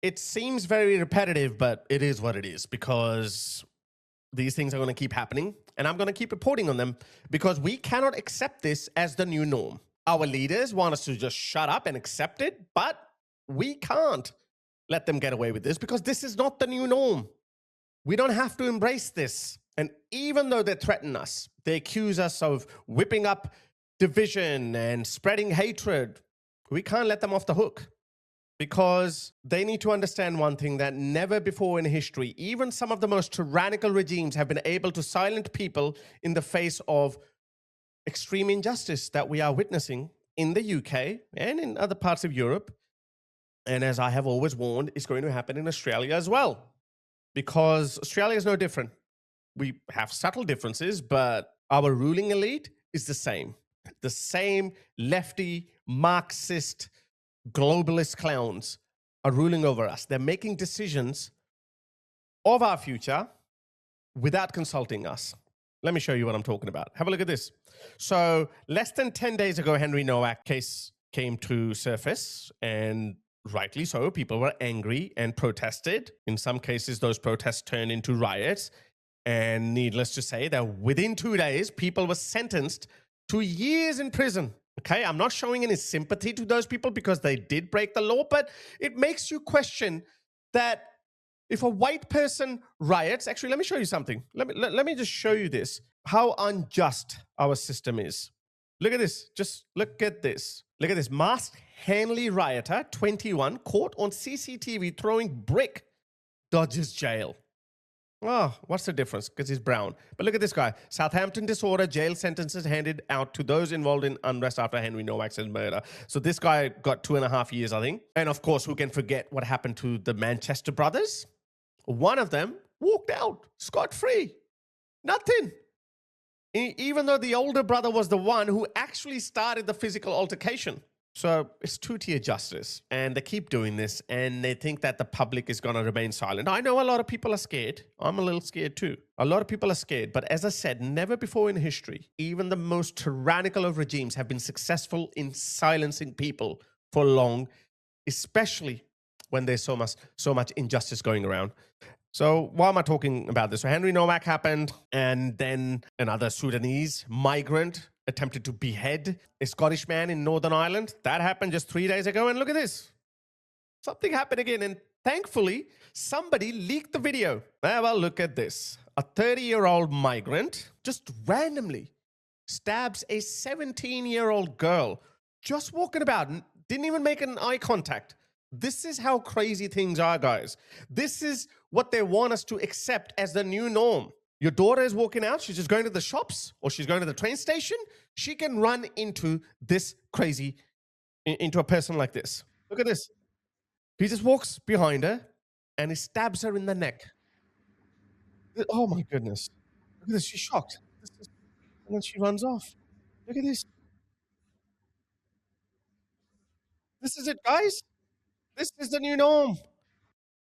It seems very repetitive, but it is what it is because these things are going to keep happening and I'm going to keep reporting on them because we cannot accept this as the new norm. Our leaders want us to just shut up and accept it, but we can't let them get away with this because this is not the new norm. We don't have to embrace this. And even though they threaten us, they accuse us of whipping up division and spreading hatred, we can't let them off the hook because they need to understand one thing that never before in history, even some of the most tyrannical regimes have been able to silence people in the face of extreme injustice that we are witnessing in the UK and in other parts of Europe. And as I have always warned, it's going to happen in Australia as well, because Australia is no different. We have subtle differences, but our ruling elite is the same. The same lefty, Marxist, globalist clowns are ruling over us. They're making decisions of our future without consulting us. Let me show you what I'm talking about. Have a look at this. So less than 10 days ago, Henry Nowak case came to surface, and rightly so. People were angry and protested. In some cases, those protests turned into riots. And needless to say that within 2 days, people were sentenced to years in prison. Okay, I'm not showing any sympathy to those people because they did break the law, but it makes you question that if a white person riots, actually, let me show you something. Let me just show you this, how unjust our system is. Look at this. Just look at this. Look at this. Masked Hanley rioter, 21, caught on CCTV throwing brick, dodges jail. Oh, what's the difference? Because he's brown. But look at this guy. Southampton disorder, jail sentences handed out to those involved in unrest after Henry Nowak's murder. So this guy got 2.5 years, I think. And of course, who can forget what happened to the Manchester brothers? One of them walked out scot-free. Nothing. Even though the older brother was the one who actually started the physical altercation. So it's two-tier justice, and they keep doing this, and they think that the public is going to remain silent. I know a lot of people are scared. I'm a little scared too. A lot of people are scared, but as I said, never before in history, even the most tyrannical of regimes have been successful in silencing people for long, especially when there's so much injustice going around. So why am I talking about this? So Henry Nowak happened, and then another Sudanese migrant attempted to behead a Scottish man in Northern Ireland. That happened just 3 days ago. And look at this. Something happened again. And thankfully, somebody leaked the video. Well, look at this. A 30-year-old migrant just randomly stabs a 17-year-old girl just walking about, didn't even make an eye contact. This is how crazy things are, guys. This is what they want us to accept as the new norm. Your daughter is walking out, she's just going to the shops or she's going to the train station. She can run into this crazy, into a person like this. Look at this. He just walks behind her and he stabs her in the neck. Oh my goodness. Look at this, she's shocked. And then she runs off. Look at this. This is it, guys. This is the new norm.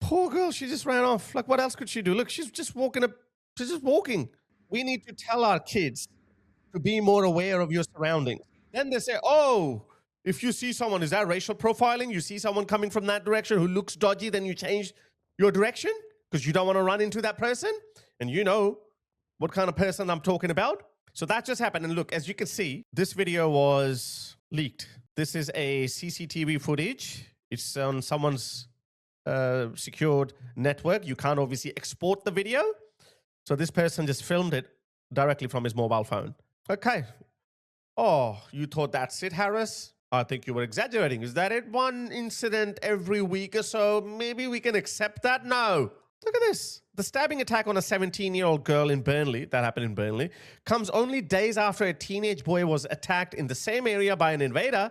Poor girl, she just ran off. Like, what else could she do? Look, she's just walking up. She's just walking. We need to tell our kids to be more aware of your surroundings. Then they say, oh, if you see someone, is that racial profiling? You see someone coming from that direction who looks dodgy, then you change your direction because you don't want to run into that person. And you know what kind of person I'm talking about. So that just happened. And look, as you can see, this video was leaked. This is a CCTV footage. It's on someone's secured network. You can't obviously export the video. So this person just filmed it directly from his mobile phone. Okay. Oh, you thought that's it, Harris? I think you were exaggerating. Is that it? One incident every week or so? Maybe we can accept that? No. Look at this. The stabbing attack on a 17-year-old girl in Burnley, that happened in Burnley, comes only days after a teenage boy was attacked in the same area by an invader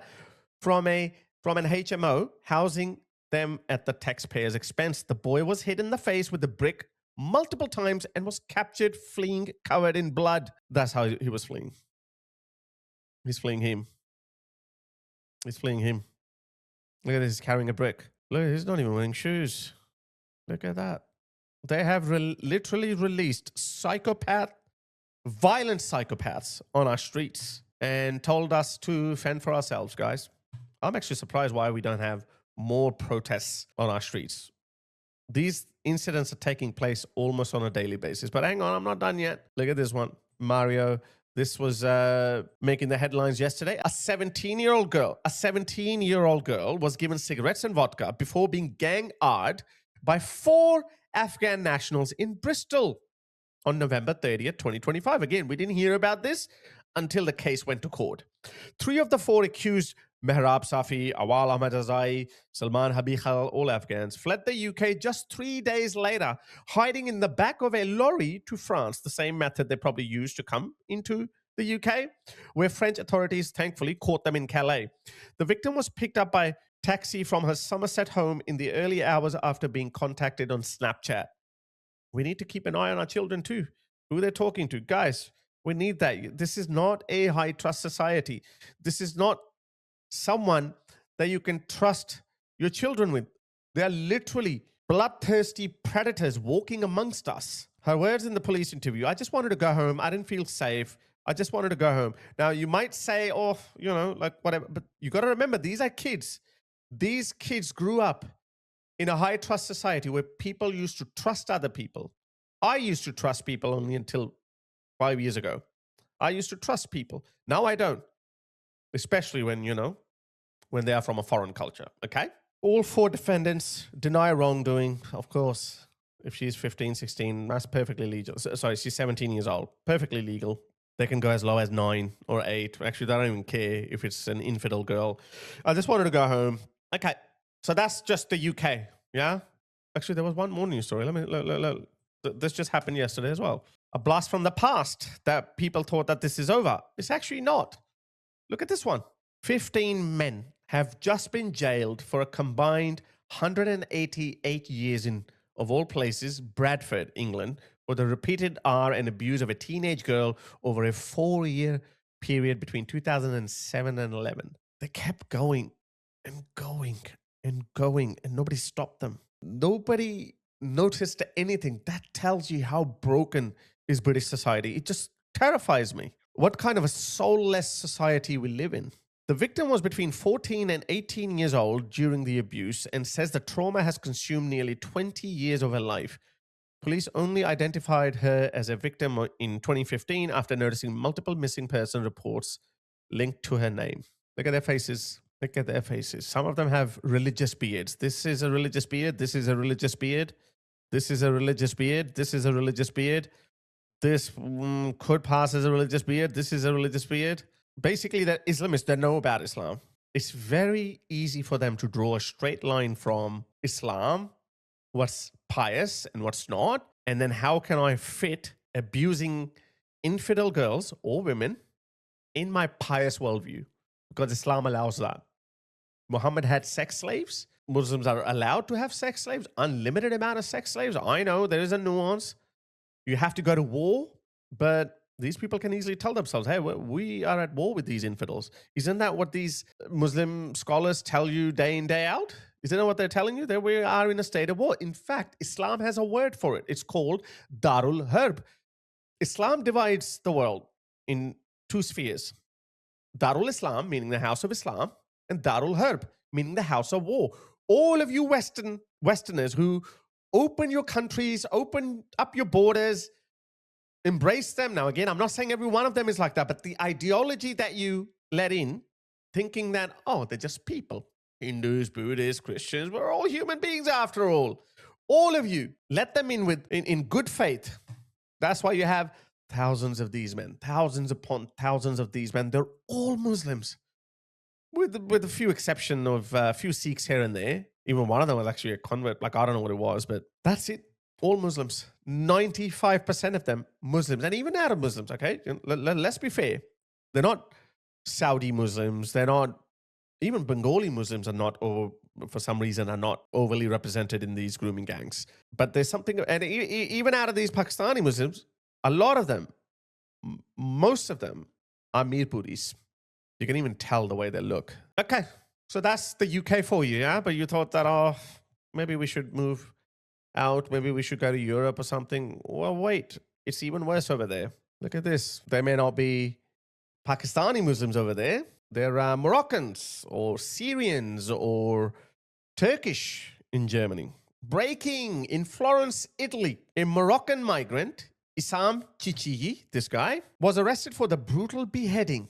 from an HMO housing them at the taxpayer's expense. The boy was hit in the face with a brick multiple times and was captured fleeing covered in blood. That's how he was fleeing. He's fleeing him. He's fleeing him. Look at this, he's carrying a brick. Look, he's not even wearing shoes. Look at that. They have literally released violent psychopaths on our streets and told us to fend for ourselves, guys. I'm actually surprised why we don't have more protests on our streets. These incidents are taking place almost on a daily basis. But hang on, I'm not done yet. Look at this one. Mario. This was making the headlines yesterday. A 17-year-old girl was given cigarettes and vodka before being gang-arred by 4 Afghan nationals in Bristol on November 30th, 2025. Again, we didn't hear about this until the case went to court. 3 of the 4 accused, Mehrab Safi, Awal Ahmadazai, Salman Habikhal, all Afghans, fled the UK just 3 days later, hiding in the back of a lorry to France, the same method they probably used to come into the UK, where French authorities thankfully caught them in Calais. The victim was picked up by taxi from her Somerset home in the early hours after being contacted on Snapchat. We need to keep an eye on our children too, who they're talking to. Guys, we need that. This is not a high trust society. This is not someone that you can trust your children with. They are literally bloodthirsty predators walking amongst us. Her words in the police interview: I just wanted to go home. I didn't feel safe. I just wanted to go home. Now, you might say, oh, you know, like whatever, but you got to remember, these are kids. These kids grew up in a high trust society where people used to trust other people. I used to trust people only until 5 years ago. I used to trust people. Now I don't, especially when, you know, when they are from a foreign culture. Okay. All 4 defendants deny wrongdoing. Of course, if she's 15, 16, that's perfectly legal. Sorry, she's 17 years old. Perfectly legal. They can go as low as 9 or 8. Actually, they don't even care if it's an infidel girl. I just wanted to go home. Okay. So that's just the UK. Yeah. Actually, there was one more news story. Look. This just happened yesterday as well. A blast from the past that people thought that this is over. It's actually not. Look at this one. 15 men have just been jailed for a combined 188 years in, of all places, Bradford, England, for the repeated and abuse of a teenage girl over a 4-year period between 2007 and 11. They kept going and going and going, and nobody stopped them. Nobody noticed anything. That tells you how broken is British society. It just terrifies me. What kind of a soulless society we live in. The victim was between 14 and 18 years old during the abuse and says the trauma has consumed nearly 20 years of her life. Police only identified her as a victim in 2015 after noticing multiple missing person reports linked to her name. Look at their faces. Look at their faces. Some of them have religious beards. This is a religious beard. This is a religious beard. This is a religious beard. This is a religious beard. This could pass as a religious beard. This is a religious beard. Basically, that Islamists, they know about Islam. It's very easy for them to draw a straight line from Islam, what's pious and what's not, and then how can I fit abusing infidel girls or women in my pious worldview? Because Islam allows that. Muhammad had sex slaves. Muslims are allowed to have sex slaves, unlimited amount of sex slaves. I know there is a nuance. You have to go to war, but these people can easily tell themselves, hey, we are at war with these infidels. Isn't that what these Muslim scholars tell you day in, day out? Isn't that what they're telling you? That we are in a state of war. In fact, Islam has a word for it. It's called Darul Harb. Islam divides the world in 2 spheres. Darul Islam, meaning the house of Islam, and Darul Harb, meaning the house of war. All of you Westerners who open your countries, open up your borders, embrace them. Now, again, I'm not saying every one of them is like that, but the ideology that you let in, thinking that, oh, they're just people. Hindus, Buddhists, Christians, we're all human beings after all. All of you, let them in good faith. That's why you have thousands of these men, thousands upon thousands of these men. They're all Muslims, with a few exception of a few Sikhs here and there. Even one of them was actually a convert. Like, I don't know what it was, but that's it. All Muslims. 95% of them Muslims, and even Arab Muslims. Okay, let's be fair. They're not Saudi Muslims. They're not even Bengali Muslims. Are not, or for some reason, are not overly represented in these grooming gangs. But there's something, and even out of these Pakistani Muslims, a lot of them, most of them, are Mirpuris. You can even tell the way they look. Okay, so that's the UK for you, yeah? But you thought that, oh, maybe we should move out. Maybe we should go to Europe or something. Well, wait, it's even worse over there. Look at this. They may not be Pakistani Muslims over there. They're Moroccans or Syrians or Turkish in Germany. Breaking in Florence, Italy. A Moroccan migrant, Issam Chichigi, this guy, was arrested for the brutal beheading.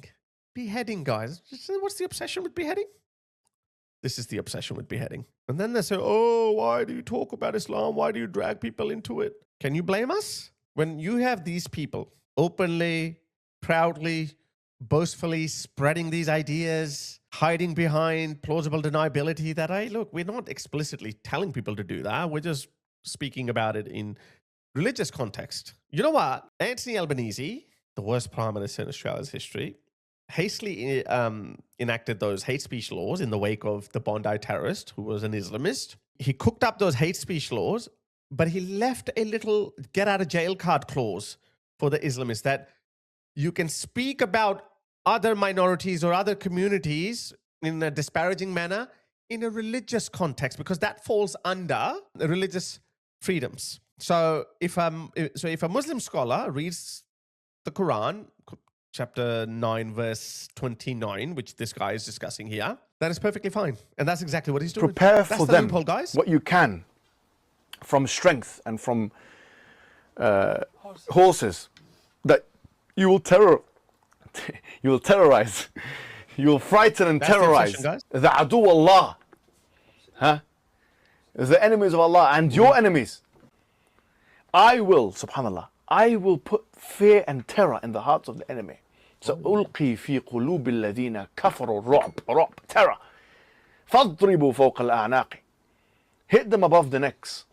Beheading, guys. What's the obsession with beheading? This is the obsession with beheading. And then they say, oh, why do you talk about Islam? Why do you drag people into it? Can you blame us? When you have these people openly, proudly, boastfully spreading these ideas, hiding behind plausible deniability that, hey, look, we're not explicitly telling people to do that. We're just speaking about it in religious context. You know what? Anthony Albanese, the worst prime minister in Australia's history, hastily enacted those hate speech laws in the wake of the Bondi terrorist, who was an Islamist. He cooked up those hate speech laws, but he left a little get out of jail card clause for the Islamists that you can speak about other minorities or other communities in a disparaging manner in a religious context, because that falls under religious freedoms. So if a Muslim scholar reads the Quran, chapter 9, verse 29, which this guy is discussing here, that is perfectly fine. And that's exactly what he's doing. Prepare That's for the them loophole, guys. what you can from strength and from horses that you will terrorize. You will frighten and That's the terrorize obsession, guys. the adu Allah, the enemies of Allah and your enemies. I will, subhanallah, I will put fear and terror in the hearts of the enemy. سألقي في قلوب الذين كفروا الرعب, terror. فاضربوا فوق الأعناق. Hit them above the necks.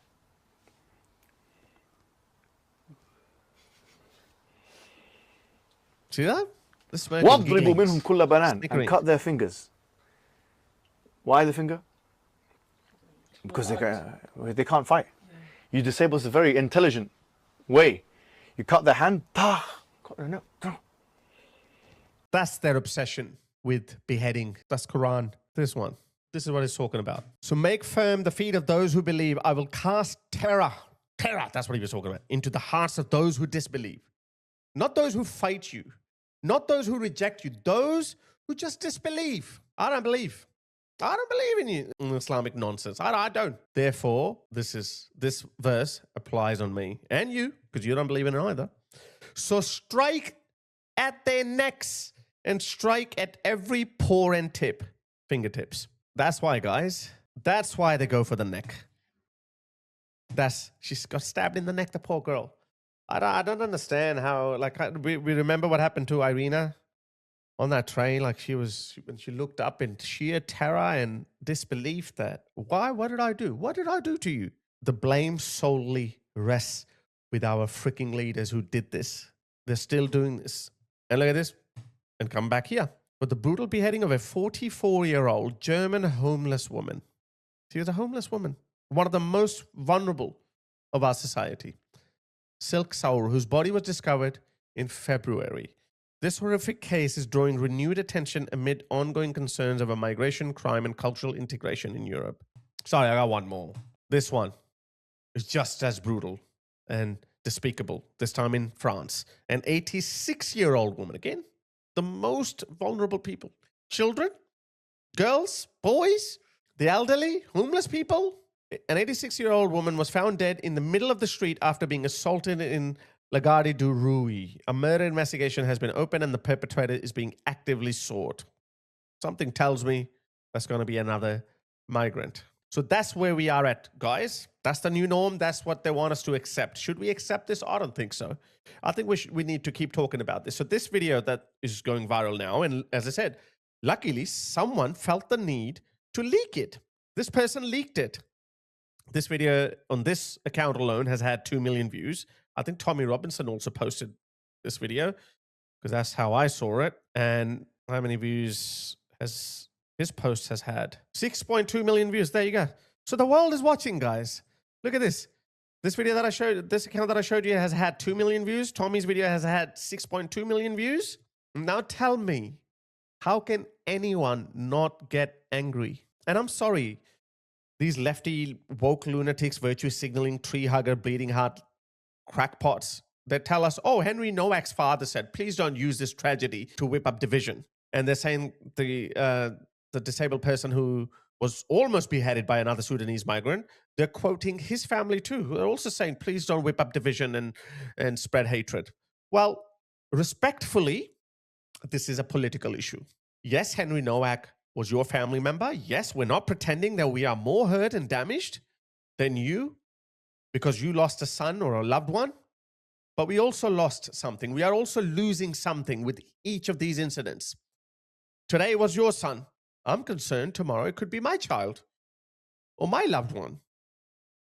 See that? واضربوا منهم كل بنان, and cut their fingers. Why the finger? Because they can't fight. You disable a very intelligent way. You cut their hand, cut their neck. That's their obsession with beheading. That's Quran. This one. This is what he's talking about. So make firm the feet of those who believe. I will cast terror. Terror, that's what he was talking about. Into the hearts of those who disbelieve. Not those who fight you. Not those who reject you. Those who just disbelieve. I don't believe. I don't believe in you. Islamic nonsense. I don't. Therefore, this verse applies on me and you, because you don't believe in it either. So strike at their necks and strike at every paw and tip. Fingertips. That's why, guys. That's why they go for the neck. She's got stabbed in the neck, the poor girl. I don't understand how, like, we remember what happened to Irina on that train. Like, when she looked up in sheer terror and disbelief that, what did I do? What did I do to you? The blame solely rests with our freaking leaders who did this. They're still doing this. And look at this. And come back here. But the brutal beheading of a 44-year-old German homeless woman. She was a homeless woman. One of the most vulnerable of our society. Silk Saur, whose body was discovered in February. This horrific case is drawing renewed attention amid ongoing concerns over migration, crime, and cultural integration in Europe. Sorry, I got one more. This one is just as brutal and despicable, this time in France. An 86-year-old woman, again, the most vulnerable people. Children, girls, boys, the elderly, homeless people. An 86-year-old woman was found dead in the middle of the street after being assaulted in La Garde du Roi. A murder investigation has been opened and the perpetrator is being actively sought. Something tells me that's going to be another migrant. So that's where we are at, guys. That's the new norm. That's what they want us to accept. Should we accept this? I don't think so. I think we need to keep talking about this. So this video that is going viral now, and as I said, luckily someone felt the need to leak it. This person leaked it. This video on this account alone has had 2 million views. I think Tommy Robinson also posted this video because that's how I saw it. And how many views has his post has had? 6.2 million views. There you go. So the world is watching, guys. Look at this. This video that I showed, this account that I showed you has had 2 million views. Tommy's video has had 6.2 million views. Now tell me, how can anyone not get angry? And I'm sorry, these lefty, woke lunatics, virtue signaling, tree hugger, bleeding heart crackpots that tell us, oh, Henry Nowak's father said, please don't use this tragedy to whip up division. And they're saying the disabled person who was almost beheaded by another Sudanese migrant, they're quoting his family too. They're also saying, please don't whip up division and spread hatred. Well, respectfully, this is a political issue. Yes, Henry Nowak was your family member. Yes, we're not pretending that we are more hurt and damaged than you because you lost a son or a loved one. But we also lost something. We are also losing something with each of these incidents. Today was your son. I'm concerned tomorrow it could be my child or my loved one.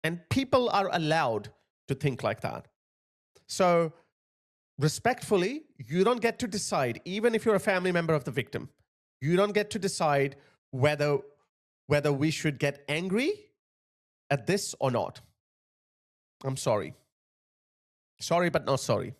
And people are allowed to think like that. So respectfully, you don't get to decide, even if you're a family member of the victim, you don't get to decide whether we should get angry at this or not. I'm sorry. Sorry, but not sorry.